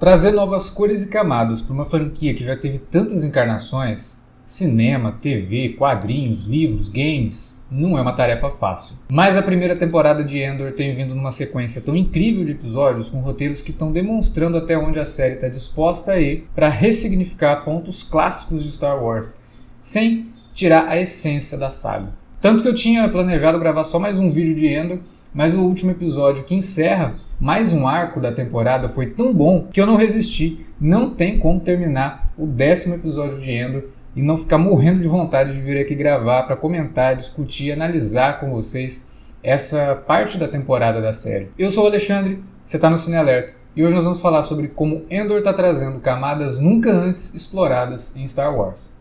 Trazer novas cores e camadas para uma franquia que já teve tantas encarnações, cinema, TV, quadrinhos, livros, games, não é uma tarefa fácil. Mas a primeira temporada de Andor tem vindo numa sequência tão incrível de episódios, com roteiros que estão demonstrando até onde a série está disposta a ir para ressignificar pontos clássicos de Star Wars, sem tirar a essência da saga. Tanto que eu tinha planejado gravar só mais um vídeo de Andor, mas o último episódio que encerra mais um arco da temporada foi tão bom que eu não resisti. Não tem como terminar o 10º episódio de Andor e não ficar morrendo de vontade de vir aqui gravar para comentar, discutir, analisar com vocês essa parte da temporada da série. Eu sou o Alexandre, você está no Cine Alerta e hoje nós vamos falar sobre como Andor está trazendo camadas nunca antes exploradas em Star Wars.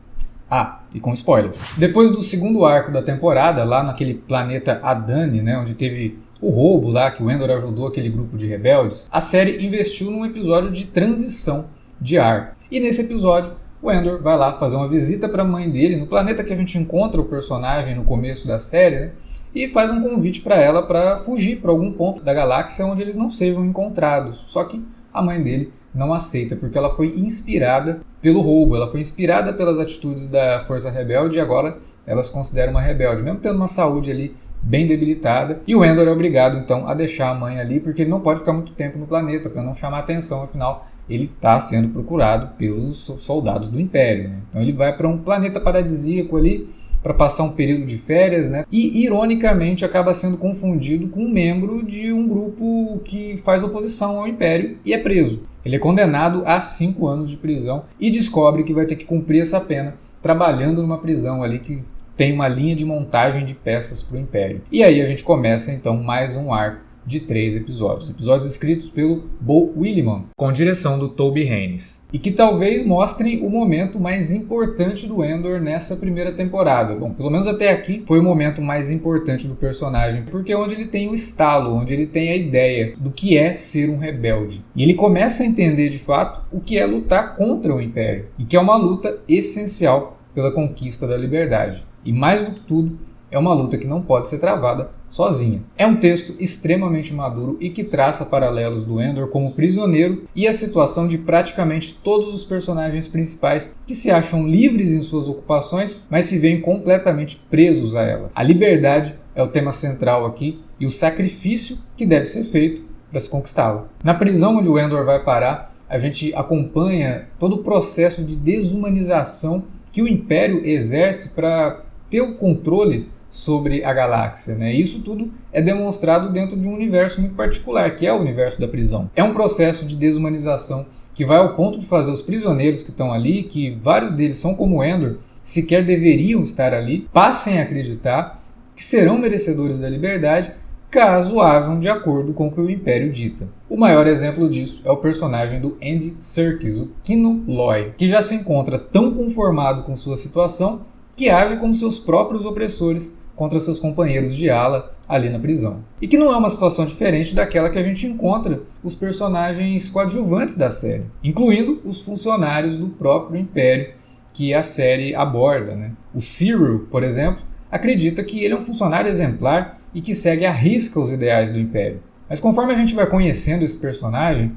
Ah, e com spoilers. Depois do segundo arco da temporada, lá naquele planeta Adani, onde teve o roubo lá que o Andor ajudou aquele grupo de rebeldes, a série investiu num episódio de transição de arco. E nesse episódio, o Andor vai lá fazer uma visita para a mãe dele, no planeta que a gente encontra o personagem no começo da série, e faz um convite para ela para fugir para algum ponto da galáxia onde eles não sejam encontrados. Só que a mãe dele não aceita, porque ela foi inspirada pelo roubo, ela foi inspirada pelas atitudes da Força Rebelde e agora ela se considera uma rebelde, mesmo tendo uma saúde ali bem debilitada. E o Andor é obrigado então a deixar a mãe ali, porque ele não pode ficar muito tempo no planeta, para não chamar atenção, afinal ele está sendo procurado pelos soldados do Império. Então ele vai para um planeta paradisíaco ali, para passar um período de férias, e ironicamente acaba sendo confundido com um membro de um grupo que faz oposição ao Império e é preso. Ele é condenado a 5 anos de prisão e descobre que vai ter que cumprir essa pena trabalhando numa prisão ali que tem uma linha de montagem de peças para o Império. E aí a gente começa então mais um arco de 3 episódios escritos pelo Beau Willimon, com direção do Toby Haynes, e que talvez mostrem o momento mais importante do Andor nessa primeira temporada. Bom, pelo menos até aqui foi o momento mais importante do personagem, porque é onde ele tem o estalo, onde ele tem a ideia do que é ser um rebelde. E ele começa a entender de fato o que é lutar contra o Império, e que é uma luta essencial pela conquista da liberdade. E mais do que tudo, é uma luta que não pode ser travada sozinha. É um texto extremamente maduro e que traça paralelos do Andor como prisioneiro e a situação de praticamente todos os personagens principais que se acham livres em suas ocupações, mas se veem completamente presos a elas. A liberdade é o tema central aqui e o sacrifício que deve ser feito para se conquistá-la. Na prisão onde o Andor vai parar, a gente acompanha todo o processo de desumanização que o Império exerce para ter o controle sobre a galáxia. Isso tudo é demonstrado dentro de um universo muito particular, que é o universo da prisão. É um processo de desumanização que vai ao ponto de fazer os prisioneiros que estão ali, que vários deles são como Andor, sequer deveriam estar ali, passem a acreditar que serão merecedores da liberdade caso hajam de acordo com o que o Império dita. O maior exemplo disso é o personagem do Andy Serkis, o Kino Loy, que já se encontra tão conformado com sua situação que age como seus próprios opressores contra seus companheiros de ala ali na prisão. E que não é uma situação diferente daquela que a gente encontra os personagens coadjuvantes da série, incluindo os funcionários do próprio Império que a série aborda. O Cyril, por exemplo, acredita que ele é um funcionário exemplar e que segue à risca os ideais do Império. Mas conforme a gente vai conhecendo esse personagem,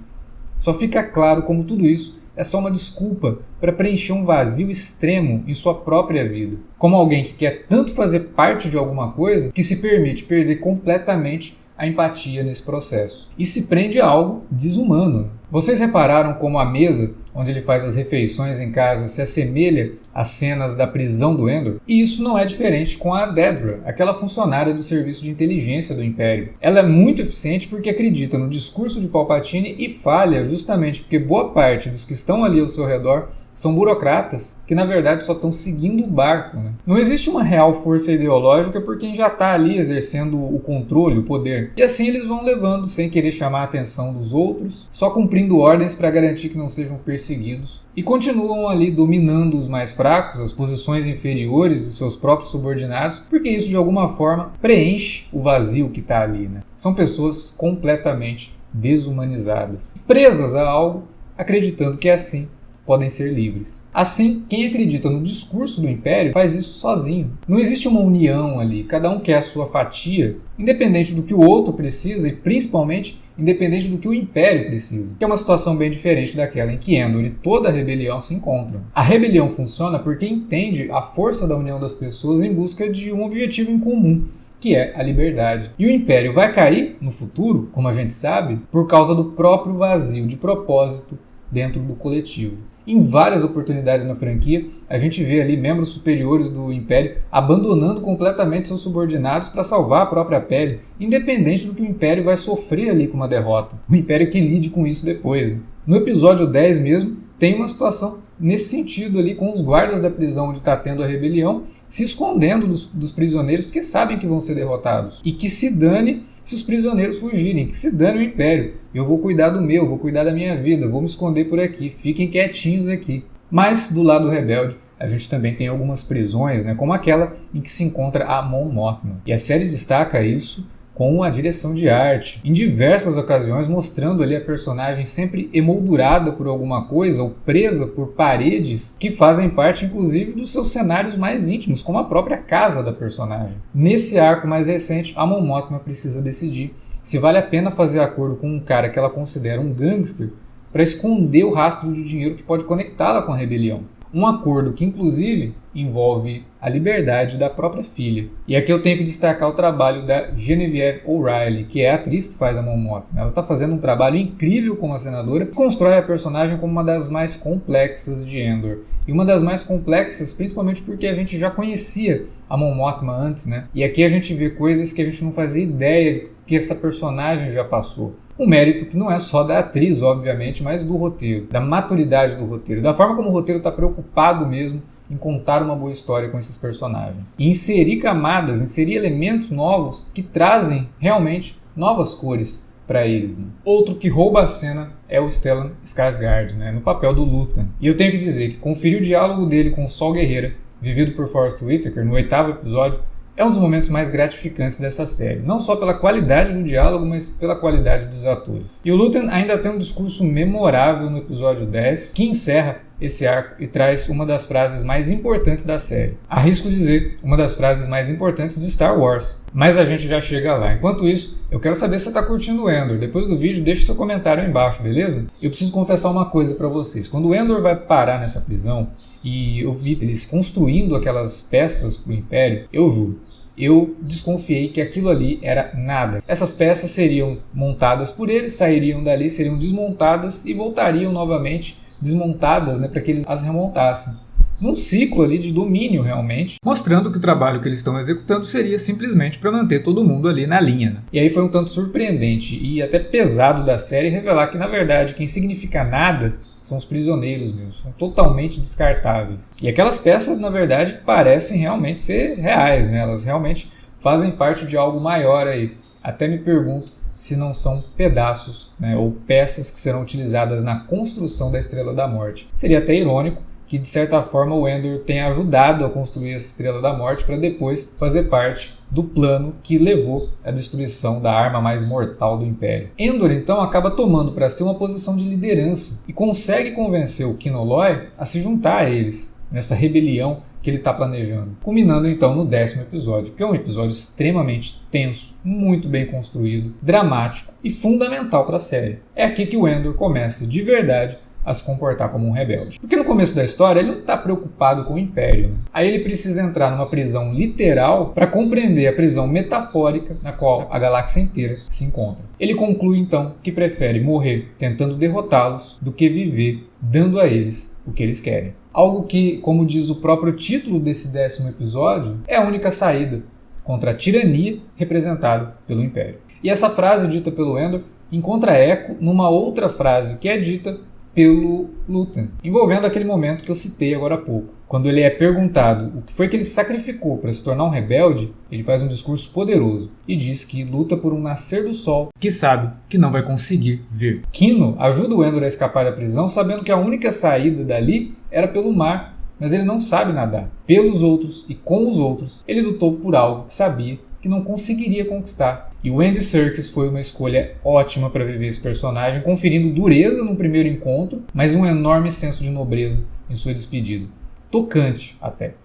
só fica claro como tudo isso é só uma desculpa para preencher um vazio extremo em sua própria vida. Como alguém que quer tanto fazer parte de alguma coisa que se permite perder completamente a empatia nesse processo. E se prende a algo desumano. Vocês repararam como a mesa onde ele faz as refeições em casa se assemelha às cenas da prisão do Andor? E isso não é diferente com a Dedra, aquela funcionária do serviço de inteligência do Império. Ela é muito eficiente porque acredita no discurso de Palpatine e falha justamente porque boa parte dos que estão ali ao seu redor são burocratas que na verdade só estão seguindo o barco. Não existe uma real força ideológica por quem já está ali exercendo o controle, o poder. E assim eles vão levando sem querer chamar a atenção dos outros, só cumprindo ordens para garantir que não sejam perseguidos. E continuam ali dominando os mais fracos, as posições inferiores de seus próprios subordinados, porque isso de alguma forma preenche o vazio que está ali. São pessoas completamente desumanizadas, presas a algo, acreditando que assim podem ser livres. Assim, quem acredita no discurso do Império faz isso sozinho. Não existe uma união ali, cada um quer a sua fatia, independente do que o outro precisa e principalmente independente do que o Império precisa, que é uma situação bem diferente daquela em que Endor e toda a rebelião se encontram. A rebelião funciona porque entende a força da união das pessoas em busca de um objetivo em comum, que é a liberdade. E o Império vai cair no futuro, como a gente sabe, por causa do próprio vazio de propósito dentro do coletivo. Em várias oportunidades na franquia, a gente vê ali membros superiores do Império abandonando completamente seus subordinados para salvar a própria pele, independente do que o Império vai sofrer ali com uma derrota. O Império que lide com isso depois, né? No episódio 10 mesmo, tem uma situação nesse sentido ali, com os guardas da prisão onde está tendo a rebelião se escondendo dos prisioneiros porque sabem que vão ser derrotados. E que se dane se os prisioneiros fugirem, que se dane o Império. Eu vou cuidar do meu, vou cuidar da minha vida, vou me esconder por aqui, fiquem quietinhos aqui. Mas do lado rebelde, a gente também tem algumas prisões, né, como aquela em que se encontra a Mon Mothma. E a série destaca isso com a direção de arte, em diversas ocasiões mostrando ali a personagem sempre emoldurada por alguma coisa ou presa por paredes que fazem parte inclusive dos seus cenários mais íntimos, como a própria casa da personagem. Nesse arco mais recente, a Mon Mothma precisa decidir se vale a pena fazer acordo com um cara que ela considera um gangster para esconder o rastro de dinheiro que pode conectá-la com a rebelião. Um acordo que, inclusive, envolve a liberdade da própria filha. E aqui eu tenho que destacar o trabalho da Genevieve O'Reilly, que é a atriz que faz a Mon Mothma. Ela está fazendo um trabalho incrível como a senadora e constrói a personagem como uma das mais complexas de Endor. E uma das mais complexas, principalmente porque a gente já conhecia a Mon Mothma antes, né? E aqui a gente vê coisas que a gente não fazia ideia que essa personagem já passou. Um mérito que não é só da atriz, obviamente, mas do roteiro, da maturidade do roteiro, da forma como o roteiro está preocupado mesmo em contar uma boa história com esses personagens. E inserir camadas, inserir elementos novos que trazem realmente novas cores para eles, né? Outro que rouba a cena é o Stellan Skarsgård, né, no papel do Luthen. E eu tenho que dizer que conferir o diálogo dele com o Sol Guerreira, vivido por Forrest Whitaker no 8º episódio, é um dos momentos mais gratificantes dessa série, não só pela qualidade do diálogo, mas pela qualidade dos atores. E o Luthen ainda tem um discurso memorável no episódio 10, que encerra esse arco e traz uma das frases mais importantes da série. Arrisco dizer, uma das frases mais importantes de Star Wars. Mas a gente já chega lá. Enquanto isso, eu quero saber se você está curtindo o Endor. Depois do vídeo, deixa seu comentário aí embaixo, beleza? Eu preciso confessar uma coisa para vocês. Quando o Endor vai parar nessa prisão, e eu vi eles construindo aquelas peças para o Império, eu juro, eu desconfiei que aquilo ali era nada. Essas peças seriam montadas por eles, sairiam dali, seriam desmontadas e voltariam novamente desmontadas, né, para que eles as remontassem. Num ciclo ali de domínio realmente, mostrando que o trabalho que eles estão executando seria simplesmente para manter todo mundo ali na linha, né? E aí foi um tanto surpreendente e até pesado da série revelar que, na verdade, quem significa nada são os prisioneiros mesmo, são totalmente descartáveis. E aquelas peças, na verdade, parecem realmente ser reais, né? Elas realmente fazem parte de algo maior aí. Até me pergunto se não são pedaços, né, ou peças que serão utilizadas na construção da Estrela da Morte. Seria até irônico que, de certa forma, o Endor tenha ajudado a construir essa Estrela da Morte para depois fazer parte do plano que levou à destruição da arma mais mortal do Império. Endor, então, acaba tomando para si uma posição de liderança e consegue convencer o Kinoloy a se juntar a eles nessa rebelião que ele está planejando. Culminando então no 10º episódio, que é um episódio extremamente tenso, muito bem construído, dramático e fundamental para a série. É aqui que o Endor começa de verdade a se comportar como um rebelde. Porque no começo da história ele não está preocupado com o Império, né? Aí ele precisa entrar numa prisão literal para compreender a prisão metafórica na qual a galáxia inteira se encontra. Ele conclui então que prefere morrer tentando derrotá-los do que viver dando a eles o que eles querem. Algo que, como diz o próprio título desse 10º episódio, é a única saída contra a tirania representada pelo Império. E essa frase dita pelo Endor encontra eco numa outra frase que é dita pelo Luthen, envolvendo aquele momento que eu citei agora há pouco. Quando ele é perguntado o que foi que ele sacrificou para se tornar um rebelde, ele faz um discurso poderoso e diz que luta por um nascer do sol que sabe que não vai conseguir ver. Kino ajuda o Endor a escapar da prisão sabendo que a única saída dali era pelo mar, mas ele não sabe nadar. Pelos outros e com os outros, ele lutou por algo que sabia que não conseguiria conquistar. E o Andy Serkis foi uma escolha ótima para viver esse personagem, conferindo dureza no primeiro encontro, mas um enorme senso de nobreza em sua despedida. Tocante até.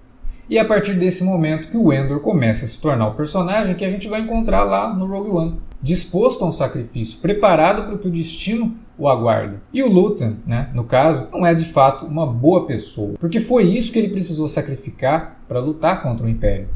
E é a partir desse momento que o Endor começa a se tornar o personagem que a gente vai encontrar lá no Rogue One, disposto a um sacrifício, preparado para o que o destino o aguarda. E o Luthen, no caso, não é de fato uma boa pessoa, porque foi isso que ele precisou sacrificar para lutar contra o Império.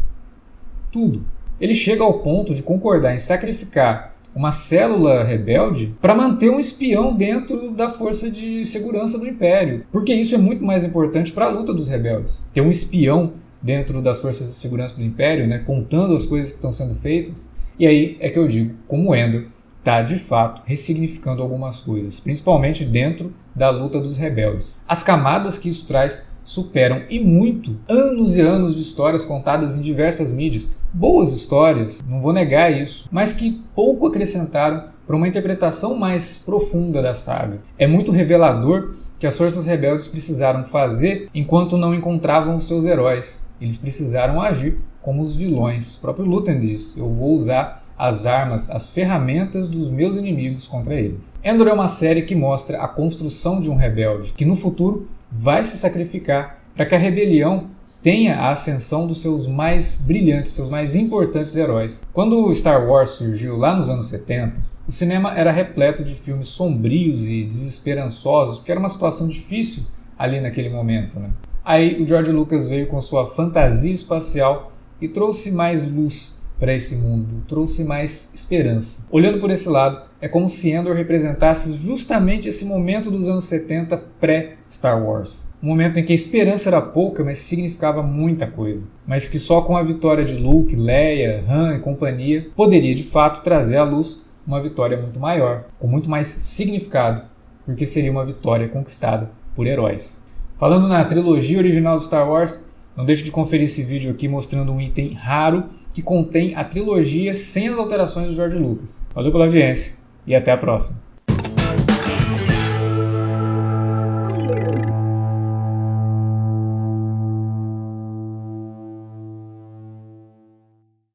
Tudo. Ele chega ao ponto de concordar em sacrificar uma célula rebelde para manter um espião dentro da força de segurança do Império, porque isso é muito mais importante para a luta dos rebeldes. Ter um espião dentro das forças de segurança do Império, contando as coisas que estão sendo feitas. E aí é que eu digo, como o Endor está de fato ressignificando algumas coisas, principalmente dentro da luta dos rebeldes. As camadas que isso traz superam e muito anos e anos de histórias contadas em diversas mídias, boas histórias, não vou negar isso, mas que pouco acrescentaram para uma interpretação mais profunda da saga. É muito revelador que as forças rebeldes precisaram fazer enquanto não encontravam os seus heróis. Eles precisaram agir como os vilões. O próprio Luthen diz: eu vou usar as armas, as ferramentas dos meus inimigos contra eles. Endor é uma série que mostra a construção de um rebelde, que no futuro vai se sacrificar para que a rebelião tenha a ascensão dos seus mais brilhantes, seus mais importantes heróis. Quando o Star Wars surgiu lá nos anos 70, o cinema era repleto de filmes sombrios e desesperançosos, porque era uma situação difícil ali naquele momento. Aí o George Lucas veio com sua fantasia espacial e trouxe mais luz para esse mundo, trouxe mais esperança. Olhando por esse lado, é como se Endor representasse justamente esse momento dos anos 70 pré-Star Wars. Um momento em que a esperança era pouca, mas significava muita coisa. Mas que só com a vitória de Luke, Leia, Han e companhia poderia de fato trazer à luz uma vitória muito maior, com muito mais significado, porque seria uma vitória conquistada por heróis. Falando na trilogia original do Star Wars, não deixe de conferir esse vídeo aqui mostrando um item raro que contém a trilogia sem as alterações do George Lucas. Valeu pela audiência e até a próxima.